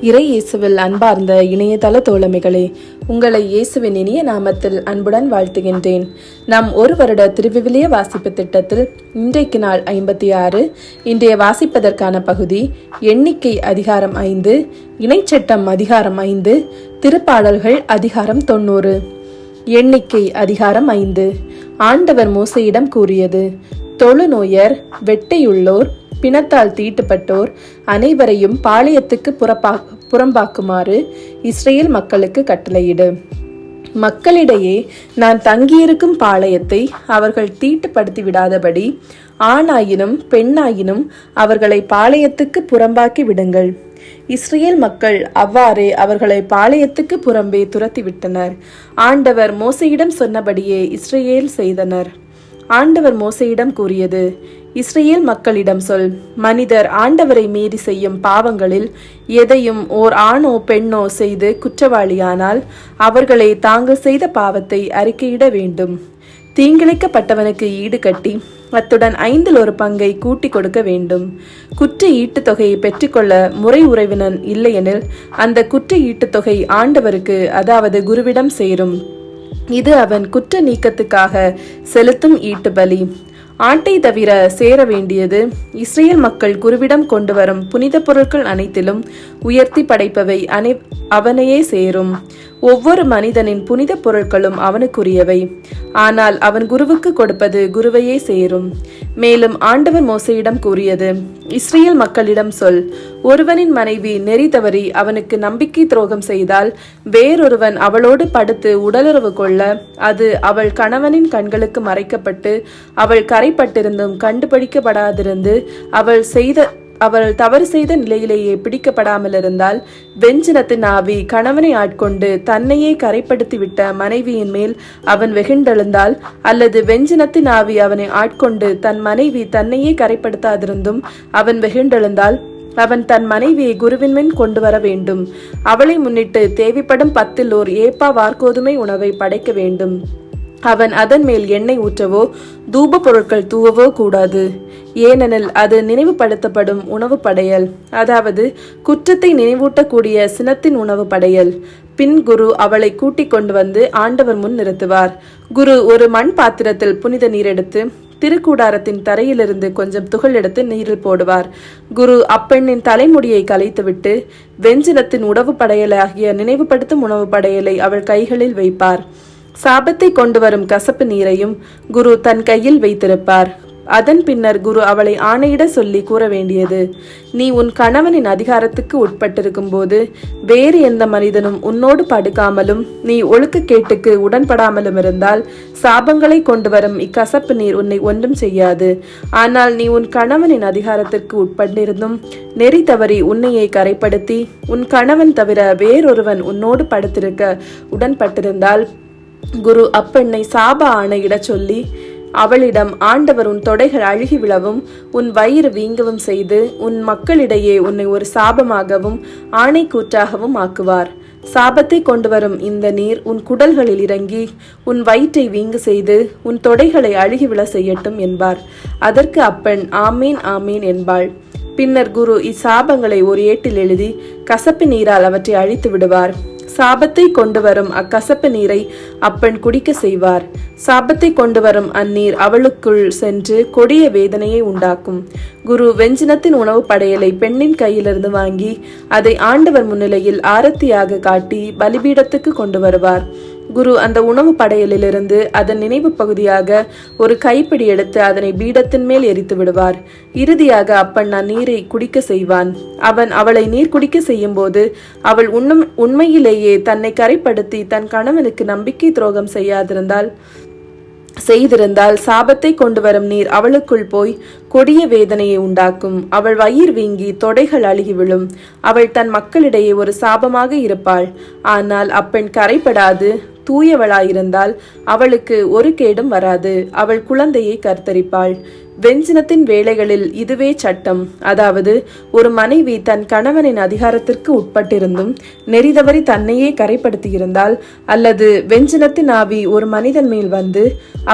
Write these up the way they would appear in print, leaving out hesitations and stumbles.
இறை இயேசுவில் அன்பார்ந்த இணையதள தோழமைகளே, உங்களை இயேசுவின் இனிய நாமத்தில் அன்புடன் வாழ்த்துகின்றேன். நாம் ஒரு வருட திருவிவிலிய வாசிப்பு திட்டத்தில் இன்றைக்கு நாள் 56. இன்றைய வாசிப்பதற்கான பகுதி எண்ணிக்கை அதிகாரம் 5, இணைச்சட்டம் அதிகாரம் 5, திருப்பாடல்கள் அதிகாரம் 90. எண்ணிக்கை அதிகாரம் 5. ஆண்டவர் மோசேயிடம் கூறியது: தொழுநோயர், வெட்டையுள்ளோர், பிணத்தால் தீட்டுப்பட்டோர் அனைவரையும் பாளையத்துக்கு புறம்பாக்குமாறு இஸ்ரேல் மக்களுக்கு கட்டளையிடு. மக்களிடையே நான் தங்கியிருக்கும் பாளையத்தை அவர்கள் தீட்டுப்படுத்தி விடாதபடி ஆணாயினும் பெண்ணாயினும் அவர்களை பாளையத்துக்கு புறம்பாக்கி விடுங்கள். இஸ்ரேல் மக்கள் அவ்வாறே அவர்களை பாளையத்துக்கு புறம்பே துரத்திவிட்டனர். ஆண்டவர் மோசேயிடம் சொன்னபடியே இஸ்ரேல் செய்தனர். ஆண்டவர் மோசேயிடம் கூறியது: இஸ்ரேல் மக்களிடம் சொல், மனிதர் ஆண்டவரை மீறி செய்யும் பாவங்களில் எதையும் ஓர் ஆணோ பெண்ணோ செய்து குற்றவாளியானால் அவர்களை தாங்கள் செய்த பாவத்தை அறிக்கையிட வேண்டும். தீங்கிழைக்கப்பட்டவனுக்கு ஈடு கட்டி அத்துடன் 1/5 பங்கை கூட்டி கொடுக்க வேண்டும். குற்ற ஈட்டுத் தொகையை பெற்றுக்கொள்ள முறை உறவினன் இல்லையெனில் அந்த குற்ற ஈட்டுத் தொகை ஆண்டவருக்கு, அதாவது குருவிடம் சேரும். இது அவன் குற்ற நீக்கத்துக்காக செலுத்தும் ஈட்டு பலி. ஆட்டை தவிர சேர வேண்டியது இஸ்ரேல் மக்கள் குருவிடம் கொண்டு வரும் புனித பொருட்கள் அனைத்திலும் உயர்த்தி படைப்பவை அவனையே சேரும். ஒவ்வொரு மனிதனின் புனித பொருட்களும் அவனுக்குரியவை. ஆனால் அவன் குருவுக்கு கொடுப்பது குருவையே சேரும். மேலும் ஆண்டவர் மோசேயிடம் கூறியது: இஸ்ரேல் மக்களிடம் சொல், ஒருவனின் மனைவி நெறி தவறி அவனுக்கு நம்பிக்கை துரோகம் செய்தால் வேறொருவன் அவளோடு படுத்து உடலுறவு கொள்ள அது அவள் கணவனின் கண்களுக்கு மறைக்கப்பட்டு அவள் கரைப்பட்டிருந்தும் கண்டுபிடிக்கப்படாதிருந்து அவள் தவறு செய்த நிலையிலேயே பிடிக்கப்படாமல் இருந்தால், வெஞ்சினத்தின் ஆவி கணவனை ஆட்கொண்டு தன்னையே கரைப்படுத்திவிட்ட மனைவியின் மேல் அவன் வெகுண்டெழுந்தால், அல்லது வெஞ்சினத்தின் ஆவி அவனை ஆட்கொண்டு தன் மனைவி தன்னையே கரைப்படுத்தாதிருந்தும் அவன் வெகுண்டெழுந்தால், அவன் தன் மனைவியை குருவின் முன் கொண்டு வர வேண்டும். அவளை முன்னிட்டு தேவைப்படும் 10 ஏப்பா வார்கோதுமை உணவை படைக்க வேண்டும். அவன் அதன் மேல் எண்ணெய் ஊற்றவோ தூப பொருட்கள் தூவவோ கூடாது. ஏனெனில் அது நினைவுபடுத்தப்படும் உணவு படையல், அதாவது குற்றத்தை நினைவூட்டக்கூடிய சினத்தின் உணவு படையல். பின் குரு அவளை கூட்டிக் கொண்டு வந்து ஆண்டவர் முன் நிறுத்துவார். குரு ஒரு மண் பாத்திரத்தில் புனித நீர் எடுத்து திருக்கூடாரத்தின் தரையிலிருந்து கொஞ்சம் துகள் எடுத்து நீரில் போடுவார். குரு அப்பெண்ணின் தலைமுடியை கலைத்துவிட்டு வெஞ்சினத்தின் உணவு படையலாகிய நினைவுபடுத்தும் உணவு படையலை அவள் கைகளில் வைப்பார். சாபத்தை கொண்டு வரும் கசப்பு நீரையும் குரு தன் கையில் வைத்திருப்பார். அதன் பின்னர் குரு அவளை ஆணையிட சொல்லி கூற வேண்டியது: நீ உன் கணவனின் அதிகாரத்துக்கு உட்பட்டிருக்கும் போது வேறு எந்த மனிதனும் உன்னோடு படுக்காமலும் நீ ஒழுக்கக்கேட்டுக்கு உடன்படாமலும் இருந்தால் சாபங்களை கொண்டு வரும் இக்கசப்பு நீர் உன்னை ஒன்றும் செய்யாது. ஆனால் நீ உன் கணவனின் அதிகாரத்திற்கு உட்பட்டிருந்தும் நெறி தவறி உன்னையை கரைப்படுத்தி உன் கணவன் தவிர வேறொருவன் உன்னோடு படுத்திருக்க உடன்பட்டிருந்தால் குரு அப்பெண்ணை சாப ஆணையிட சொல்லி அவளிடம், ஆண்டவர் உன் தொடைகள் அழுகி விழவும் உன் வயிறு வீங்கவும் செய்து உன் மக்களிடையே உன்னை ஒரு சாபமாகவும் ஆணை கூற்றாகவும் ஆக்குவார். சாபத்தை கொண்டு வரும் இந்த நீர் உன் குடல்களில் இறங்கி உன் வயிற்றை வீங்கு செய்து உன் தொடைகளை அழுகி விழ செய்யட்டும் என்பார். அதற்கு அப்பெண் ஆமீன் ஆமீன் என்பாள். பின்னர் குரு இச்சாபங்களை ஒரு ஏட்டில் எழுதி கசப்பு நீரால் அவற்றை அழித்து விடுவார். சாபத்தை கொண்டு வரும் அக்கசப்பு நீரை அப்பெண் குடிக்க செய்வார். சாபத்தை கொண்டு வரும் அந்நீர் அவளுக்குள் சென்று கொடிய வேதனையை உண்டாக்கும். குரு வெஞ்சினத்தின் உணவு படையலை பெண்ணின் கையிலிருந்து வாங்கி அதை ஆண்டவர் முன்னிலையில் ஆரத்தியாக காட்டி பலிபீடத்துக்கு கொண்டு வருவார். குரு அந்த உணவு படையலிலிருந்து அதன் நினைவு பகுதியாக ஒரு கைப்பிடி எடுத்து அதனை பீடத்தின் மேல் எரித்து விடுவார். இறுதியாக அப்பன் அந்நீரை குடிக்க செய்வான். அவன் அவளை நீர் குடிக்க செய்யும் போது அவள் உண்மையிலேயே தன்னை கரைப்படுத்தி தன் கணவனுக்கு நம்பிக்கை துரோகம் செய்திருந்தால் சாபத்தை கொண்டு வரும் நீர் அவளுக்குள் போய் கொடிய வேதனையை உண்டாக்கும். அவள் வயிறு வீங்கி தொடைகள் அழுகி விழும். அவள் தன் மக்களிடையே ஒரு சாபமாக இருப்பாள். ஆனால் அப்பெண் கரைப்படாது தூயவளாயிருந்தால் அவளுக்கு ஒரு கேடும் வராது. அவள் குழந்தையை கர்த்தரிப்பாள். வெஞ்சினத்தின் வேளைகளில் இதுவே சட்டம். அதாவது, ஒரு மனைவி தன் கணவனின் அதிகாரத்திற்கு உட்பட்டிருந்தும் நெறிதவறி தன்னையே கரைப்படுத்தியிருந்தால், அல்லது வெஞ்சினத்தின் ஆவி ஒரு மனிதன் மேல் வந்து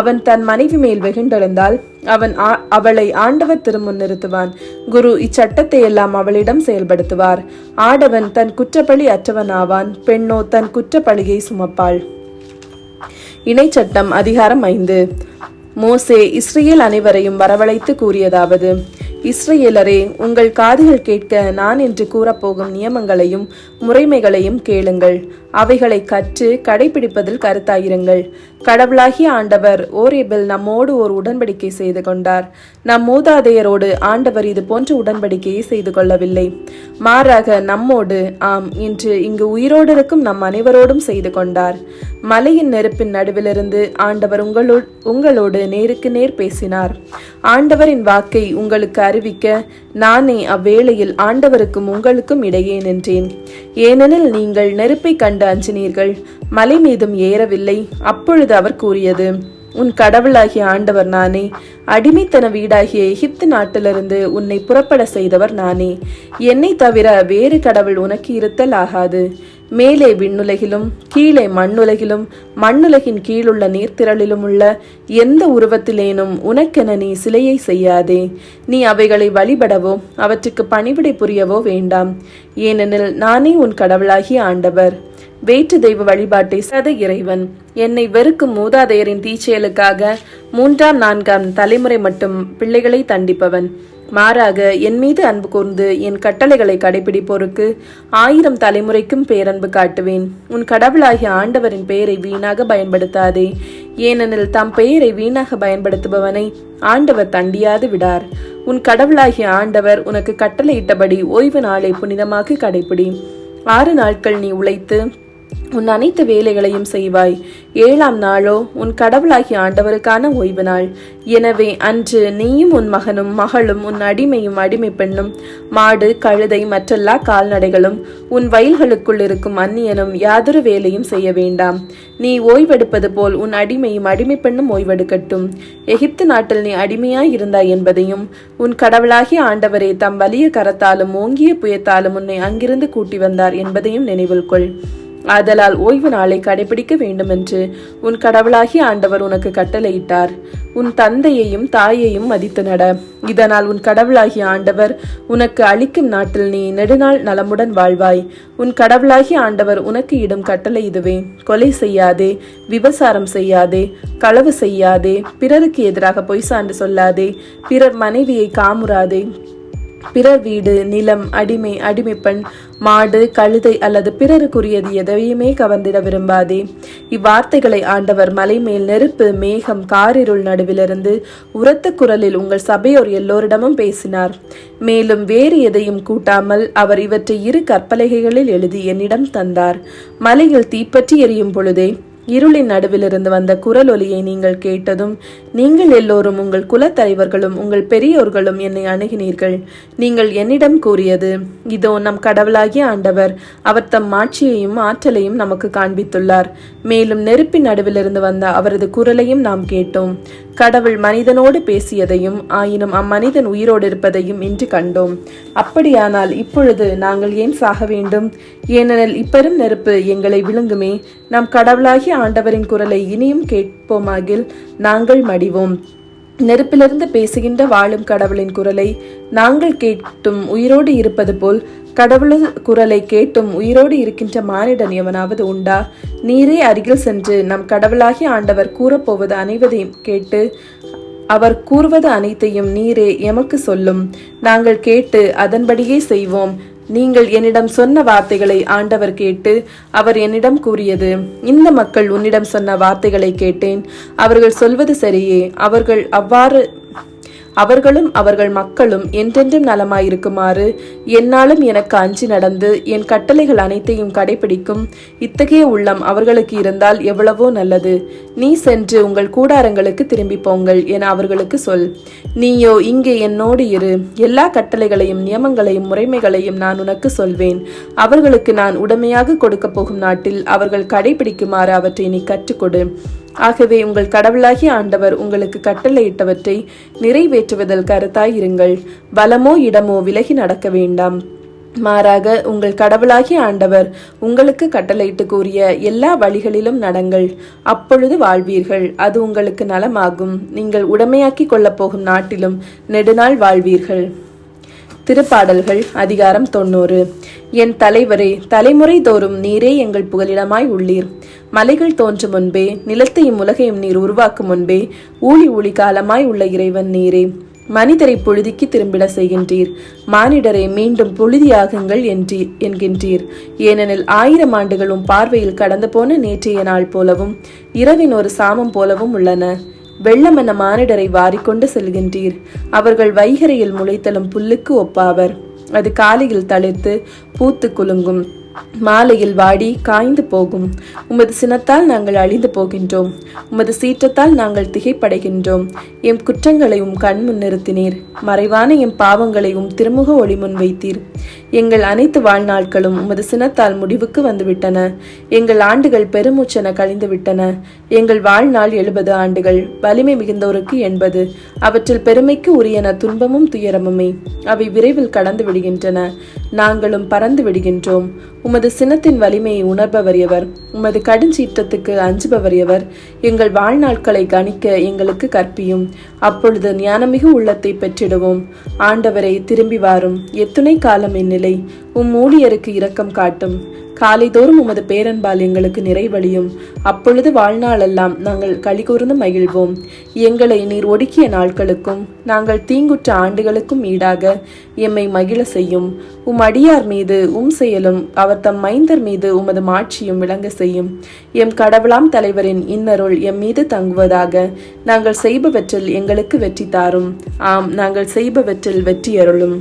அவன் தன் மனைவி மேல் வெகுண்டெழுந்தால், அவளை ஆண்டவர் திருமுன் நிறுத்துவான். குரு இச்சட்டத்தை எல்லாம் அவளிடம் செயல்படுத்துவார். ஆடவன் தன் குற்றப்பழி அற்றவன் ஆவான், பெண்ணோ தன் குற்றப்பழியை சுமப்பாள். இணைச்சட்டம் அதிகாரம் 5. மோசே இஸ்ரேல் அனைவரையும் வரவழைத்து கூறியதாவது: இஸ்ரேலரே, உங்கள் காதுகள் கேட்க நான் என்று கூறப்போகும் நியமங்களையும் முறைமைகளையும் கேளுங்கள். அவைகளை கற்று கடைபிடிப்பதில் கருத்தாயிருங்கள். கடவுளாகிய ஆண்டவர் ஓரேபில் நம்மோடு ஒரு உடன்படிக்கை செய்து கொண்டார். நம் மூதாதையரோடு ஆண்டவர் இது போன்ற உடன்படிக்கையை செய்து கொள்ளவில்லை. மாறாக நம்மோடு, ஆம், இன்று இங்கு உயிரோடு இருக்கும் நம் அனைவரோடும் செய்து கொண்டார். மலையின் நெருப்பின் நடுவிலிருந்து ஆண்டவர் உங்களோடு நேருக்கு நேர் பேசினார். ஆண்டவரின் வாக்கை உங்களுக்கு அறிவிக்க நானே அவ்வேளையில் ஆண்டவருக்கும் உங்களுக்கும் இடையே நின்றேன். ஏனெனில் நீங்கள் நெருப்பை கண்டு அஞ்சினீர்கள், மலை மீதும் ஏறவில்லை. அப்பொழுது அவர் கூறியது: உன் கடவுளாகிய ஆண்டவர் நானே. அடிமைத்தன வீடாகிய எகிப்து நாட்டிலிருந்து உன்னை புறப்பட செய்தவர் நானே. என்னை தவிர வேறு கடவுள் உனக்கு இருத்தல் ஆகாது. மேலே விண்ணுலகிலும் கீழே மண்ணுலகிலும் மண்ணுலகின் கீழுள்ள நீர்த்திரளிலும் உள்ள எந்த உருவத்திலேனும் உனக்கென நீ சிலையை செய்யாதே. நீ அவைகளை வழிபடவோ அவற்றுக்கு பணிவிடை புரியவோ வேண்டாம். ஏனெனில் நானே உன் கடவுளாகிய ஆண்டவர். வேற்று தெய்வ வழிபாட்டை சத இறைவன். என்னை வெறுக்கும் மூதாதையரின் தீச்செயலுக்காக 3ஆம் 4ஆம் தலைமுறை மட்டும் பிள்ளைகளை தண்டிப்பவன். மாறாக என் மீது அன்பு கூர்ந்து என் கட்டளைகளை கடைபிடிப்போருக்கு 1000 தலைமுறைக்கும் பேரன்பு காட்டுவேன். உன் கடவுளாகிய ஆண்டவரின் பெயரை வீணாக பயன்படுத்தாதே. ஏனெனில் தம் பெயரை வீணாக பயன்படுத்துபவனை ஆண்டவர் தண்டியாது விடார். உன் கடவுளாகிய ஆண்டவர் உனக்கு கட்டளையிட்டபடி ஓய்வு நாளை புனிதமாக கடைபிடி. 6 நாட்கள் நீ உழைத்து உன் அனைத்து வேலைகளையும் செய்வாய். 7ஆம் நாளோ உன் கடவுளாகிய ஆண்டவருக்கான ஓய்வு நாள். எனவே அன்று நீயும் உன் மகனும் மகளும் உன் அடிமையும் அடிமை பெண்ணும் மாடு கழுதை மற்றெல்லா கால்நடைகளும் உன் வயல்களுக்குள் இருக்கும் அந்நியனும் யாதொரு வேலையும் செய்ய வேண்டாம். நீ ஓய்வெடுப்பது போல் உன் அடிமையும் அடிமை பெண்ணும் ஓய்வெடுக்கட்டும். எகிப்து நாட்டில் நீ அடிமையாய் இருந்தாய் என்பதையும் உன் கடவுளாகிய ஆண்டவரே தம் வலிய கரத்தாலும் ஓங்கிய புயத்தாலும் உன்னை அங்கிருந்து கூட்டி வந்தார் என்பதையும் நினைவில் கொள். ஆதலால் ஓய்வு நாளை கடைபிடிக்க வேண்டும் என்று உன் கடவுளாகிய ஆண்டவர் உனக்கு கட்டளையிட்டார். உன் தந்தையையும் தாயையும் மதித்து நட. இதனால் உன் கடவுளாகிய ஆண்டவர் உனக்கு அளிக்கும் நாட்டில் நீ நெடுநாள் நலமுடன் வாழ்வாய். உன் கடவுளாகிய ஆண்டவர் உனக்கு இடும் கட்டளை இதுவே: கொலை செய்யாதே, விபசாரம் செய்யாதே, களவு செய்யாதே, பிறருக்கு எதிராக பொய் சான்று சொல்லாதே, பிறர் மனைவியை காமுறாதே, பிறர் வீடு, நிலம், அடிமை, அடிமைப்பெண், மாடு, கழுதை அல்லது பிறருக்குரியது எதையுமே கவர்ந்திட விரும்பாதே. இவ்வார்த்தைகளை ஆண்டவர் மலை மேல் நெருப்பு, மேகம், காரிருள் நடுவிலிருந்து உரத்த குரலில் உங்கள் சபையோர் எல்லோரிடமும் பேசினார். மேலும் வேறு எதையும் கூட்டாமல் அவர் இவற்றை 2 கற்பலகைகளில் எழுதி என்னிடம் தந்தார். மலையில் தீப்பற்றி எரியும் பொழுதே இருளின் நடுவிலிருந்து வந்த குரல் ஒலியை நீங்கள் கேட்டதும் நீங்கள் எல்லோரும் உங்கள் குலத்தலைவர்களும் உங்கள் பெரியோர்களும் என்னை அணுகினீர்கள். நீங்கள் என்னிடம் கூறியது: இதோ நம் கடவுளாகிய ஆண்டவர் அவர் தம் மாட்சியையும் ஆற்றலையும் நமக்கு காண்பித்துள்ளார். மேலும் நெருப்பின் நடுவிலிருந்து வந்த அவரது குரலையும் நாம் கேட்டோம். கடவுள் மனிதனோடு பேசியதையும் ஆயினும் அம்மனிதன் உயிரோடு இருப்பதையும் இன்று கண்டோம். அப்படியானால் இப்பொழுது நாங்கள் ஏன் சாக வேண்டும்? ஏனெனில் இப்பெரும் நெருப்பு எங்களை விழுங்குமே. நம் கடவுளாகிய ஆண்டவரின் குரலை இனியும் கேட்போமாகில் நாங்கள் மடிவோம். நெருப்பிலிருந்து பேசுகின்ற வாழும் கடவுளின் குரலை நாங்கள் கேட்டும் உயிரோடு இருப்பது போல் கடவுளின் குரலை கேட்டும் உயிரோடு இருக்கின்ற மானிடன் எவனாவது உண்டா? நீரே அருகில் சென்று நம் கடவுளாகிய ஆண்டவர் கூறப்போவது அனைவதையும் கேட்டு அவர் கூறுவது அனைத்தையும் நீரே எமக்கு சொல்லும். நாங்கள் கேட்டு அதன்படியே செய்வோம். நீங்கள் என்னிடம் சொன்ன வார்த்தைகளை ஆண்டவர் கேட்டு அவர் என்னிடம் கூறியது: இந்த மக்கள் உன்னிடம் சொன்ன வார்த்தைகளை கேட்டேன். அவர்கள் சொல்வது சரியே. அவர்களும் அவர்கள் மக்களும் என்றென்றும் நலமாயிருக்குமாறு என்னாலும் எனக்கு அஞ்சி நடந்து என் கட்டளைகள் அனைத்தையும் கடைபிடிக்கும் இத்தகைய உள்ளம் அவர்களுக்கு இருந்தால் எவ்வளவோ நல்லது. நீ சென்று உங்கள் கூடாரங்களுக்கு திரும்பி போங்கள் என அவர்களுக்கு சொல். நீயோ இங்கே என்னோடு இரு. எல்லா கட்டளைகளையும் நியமங்களையும் முறைமைகளையும் நான் உனக்கு சொல்வேன். அவர்களுக்கு நான் உடமையாக கொடுக்க போகும் நாட்டில் அவர்கள் கடைபிடிக்குமாறு அவற்றை நீ கற்றுக்கொடு. ஆகவே உங்கள் கடவுளாகிய ஆண்டவர் உங்களுக்கு கட்டளையிட்டவற்றை நிறைவேற்றுவதில் கருத்தாயிருங்கள். வலமோ இடமோ விலகி நடக்க வேண்டாம். மாறாக உங்கள் கடவுளாகிய ஆண்டவர் உங்களுக்கு கட்டளையிட்டு கூறிய எல்லா வழிகளிலும் நடங்கள். அப்பொழுது வாழ்வீர்கள். அது உங்களுக்கு நலமாகும். நீங்கள் உடமையாக்கி கொள்ளப் போகும் நாட்டிலும் நெடுநாள் வாழ்வீர்கள். திருப்பாடல்கள் அதிகாரம் 90. என் தலைவரே, தலைமுறை தோறும் நீரே எங்கள் புகலிடமாய் உள்ளீர். மலைகள் தோன்றும் முன்பே, நிலத்தையும் உலகையும் நீர் உருவாக்கும் முன்பே, ஊழி காலமாய் உள்ள இறைவன் நீரே. மனிதரை புழுதிக்கு திரும்பிட செய்கின்றீர். மானிடரை மீண்டும் புழுதியாகுங்கள் என்கின்றீர். ஏனெனில் 1000 ஆண்டுகளும் பார்வையில் கடந்து போன நேற்றைய நாள் போலவும் இரவின் ஒரு சாமம் போலவும் உள்ளன. வெள்ளமென மானிடரை வாரிக்கொண்டு செல்கின்றீர். அவர்கள் வைகரையில் முளைத்தலும் புல்லுக்கு ஒப்பாவர். அது காலையில் தளிர்த்து பூத்து குலுங்கும், மாலையில் வாடி காய்ந்து போகும். உமது சினத்தால் நாங்கள் அழிந்து போகின்றோம். உமது சீற்றத்தால் நாங்கள் திகைப்படைகின்றோம். எம் குற்றங்களை கண் முன் நிறுத்தினீர். மறைவான எம் பாவங்களை திருமுக ஒளி முன் வைத்தீர். எங்கள் அனைத்து வாழ்நாட்களும் உமது சினத்தால் முடிவுக்கு வந்துவிட்டன. எங்கள் ஆண்டுகள் பெருமூச்சென கழிந்து விட்டன. எங்கள் வாழ்நாள் 70 ஆண்டுகள், வலிமை மிகுந்தோருக்கு 80. அவற்றில் பெருமைக்கு உரியன துன்பமும் துயரமுமே. அவை விரைவில் கடந்து விடுகின்றன. நாங்களும் பறந்து விடுகின்றோம். உமது சினத்தின் வலிமையை உணர்பவர் எவர்? உமது கடுஞ்சீற்றத்துக்கு அஞ்சுபவர் எவர்? எங்கள் வாழ்நாட்களை கணிக்க எங்களுக்கு கற்பியும். அப்பொழுது ஞானமிகு உள்ளத்தை பெற்றிடுவோம். ஆண்டவரை, திரும்பி வாரும். எத்துணை காலம் இந்நிலை? ஊழியருக்கு இரக்கம் காட்டும். காலைதோறும் உமது பேரன்பால் எங்களுக்கு நிறைவழியும். அப்பொழுது வாழ்நாளெல்லாம் நாங்கள் களிகூர்ந்து மகிழ்வோம். எங்களை நீர் ஒடுக்கிய நாட்களுக்கும் நாங்கள் தீங்குற்ற ஆண்டுகளுக்கும் ஈடாக எம்மை மகிழ செய்யும். அடியார் மீது செயலும் அவர் தம் மைந்தர் மீது உமது மாட்சியும் விளங்க செய்யும். எம் கடவுளாம் தலைவரின் இன்னருள் எம் மீது தங்குவதாக. நாங்கள் செய்பவற்றில் எங்களுக்கு வெற்றி தாரும். ஆம், நாங்கள் செய்பவற்றில் வெற்றி அருளும்.